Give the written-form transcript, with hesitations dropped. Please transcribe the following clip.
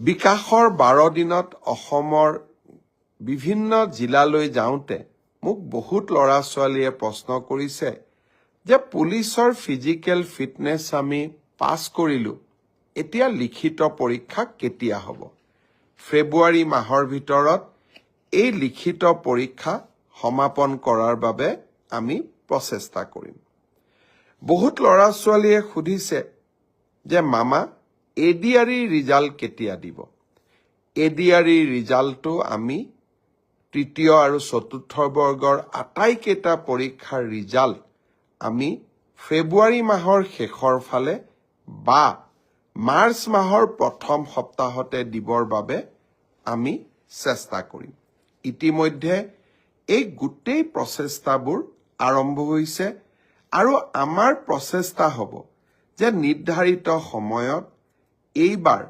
বিকাশৰ 12 দিনত অসমৰ বিভিন্ন জিলালৈ যাওঁতে মোক বহুত ল'ৰা ছোৱালীয়ে প্ৰশ্ন কৰিছে যে পুলিচৰ ফিজিকেল ফিটনেছ আমি পাছ কৰিলো, এতিয়া লিখিত পৰীক্ষা কেতিয়া হ'ব? ফেব্ৰুৱাৰী মাহৰ ভিতৰত এই লিখিত পৰীক্ষা সমাপন কৰাৰ বাবে আমি প্ৰচেষ্টা কৰিম। বহুত ল'ৰা ছোৱালীয়ে সুধিছে যে মামা এডিআৰই ৰিজাল্ট কেতিয়া দিব? এডিআৰই ৰিজাল্টটো আমি তৃতীয় আৰু চতুৰ্থ বৰ্গৰ আটাইকেইটা পৰীক্ষাৰ ৰিজাল্ট আমি ফেব্ৰুৱাৰী মাহৰ শেষৰ ফালে বা মাৰ্চ মাহৰ প্ৰথম সপ্তাহতে দিবৰ বাবে আমি চেষ্টা কৰিম। ইতিমধ্যে এই গোটেই প্ৰচেষ্টাবোৰ আৰম্ভ হৈছে আৰু আমাৰ প্ৰচেষ্টা হ'ব যে নিৰ্ধাৰিত সময়ত এইবাৰ